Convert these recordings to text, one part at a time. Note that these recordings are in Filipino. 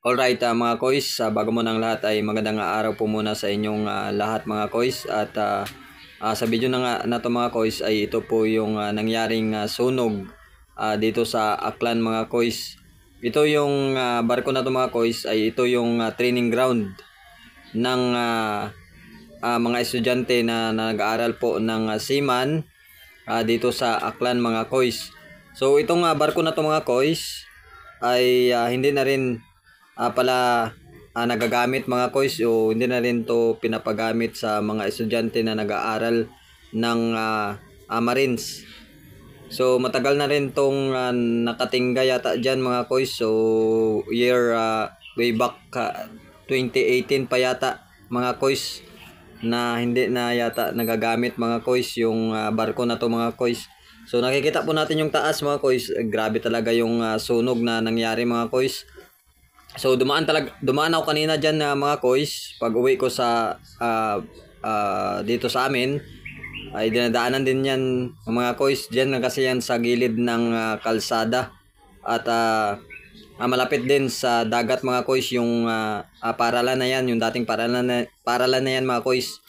Alright, mga kois, bago mo ng lahat ay magandang araw po muna sa inyong lahat mga kois. At sa video na to mga kois ay ito po yung nangyaring sunog dito sa Aklan mga kois. Ito yung barko na to mga kois ay ito yung training ground ng mga estudyante na nag-aaral po ng seaman dito sa Aklan mga kois. So itong barko na to mga kois ay hindi na rin pala nagagamit mga kois, o hindi na rin to pinapagamit sa mga estudyante na nag-aaral ng Marines. So matagal na rin tong nakatingga yata dyan mga kois. So year way back 2018 pa yata mga kois na hindi na yata nagagamit mga kois yung barko na to mga kois. So nakikita po natin yung taas mga kois. Grabe talaga yung sunog na nangyari mga kois. So dumaan ako kanina diyan mga kois. Pag uwi ko sa dito sa amin ay dinadaanan din yan mga kois. Diyan kasi yan sa gilid ng kalsada. At malapit din sa dagat mga kois yung paralan na yan, yung dating paralan na yan mga kois.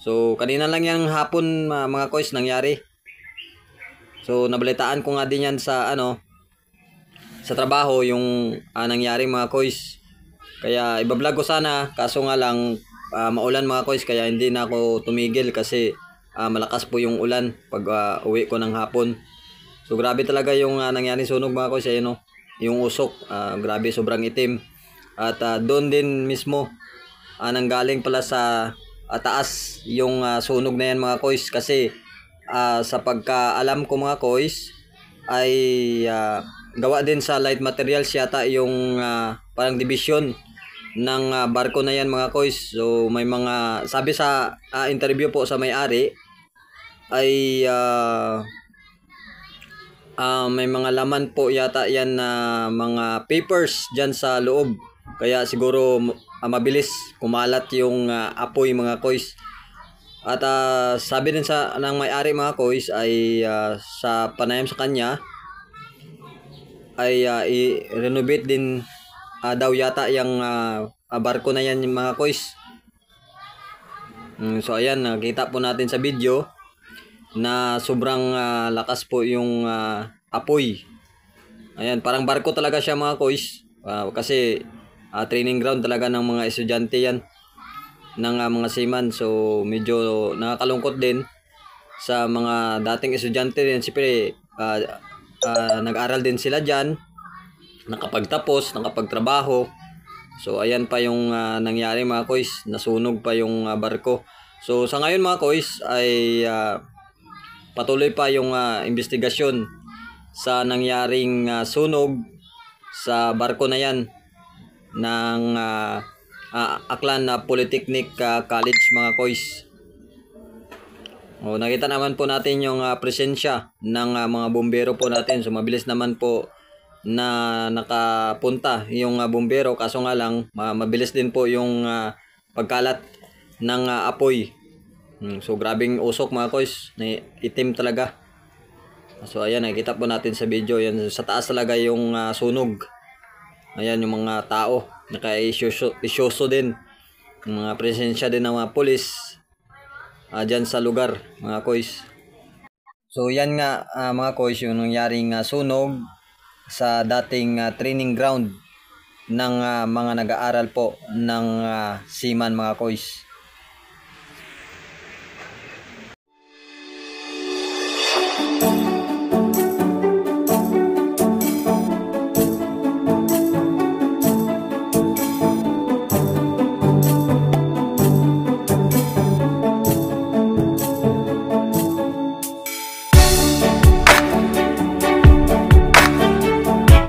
So kanina lang yan hapon mga kois nangyari. So nabalitaan ko nga din yan sa sa trabaho yung nangyari mga kois. Kaya ibablog ko sana, kaso nga lang maulan mga kois, kaya hindi na ako tumigil kasi malakas po yung ulan pag uwi ko ng hapon. So grabe talaga yung nangyari sunog mga kois. Ayun, yung usok, grabe, sobrang itim. At doon din mismo nanggaling pala sa taas yung sunog na yan mga kois. Kasi sa pagkaalam ko mga kois ay gawa din sa light materials yata yung parang division ng barko na yan mga kois. So may mga sabi sa interview po sa may-ari ay may mga laman po yata yan na mga papers dyan sa loob. Kaya siguro mabilis kumalat yung apoy mga kois. At sabi din ng may-ari mga kois ay sa panayam sa kanya ay i-renovate din daw yata yung barko na yan mga kois. So ayan, nakita po natin sa video na sobrang lakas po yung apoy. Ayan, parang barko talaga siya mga kois. Kasi training ground talaga ng mga estudyante yan, ng mga seaman. So medyo nakakalungkot din sa mga dating estudyante din. Siyempre nag-aral din sila dyan, nakapagtapos, nakapagtrabaho. So ayan pa yung nangyari mga kois, nasunog pa yung barko. So sa ngayon mga kois ay patuloy pa yung investigasyon sa nangyaring sunog sa barko na yan ng Aklan Polytechnic College mga kois. Nakita naman po natin yung presensya ng mga bumbero po natin. So mabilis naman po na nakapunta yung bumbero, kaso nga lang mabilis din po yung pagkalat ng apoy. So grabing usok mga kois, itim talaga. So ayan, nakita po natin sa video yan, sa taas talaga yung sunog. Ayan yung mga tao, naka-isyoso din, mga presensya din ng mga pulis dyan sa lugar mga kois. So yan nga mga kois, yung nangyaring sunog sa dating training ground ng mga nag-aaral po ng seaman mga kois.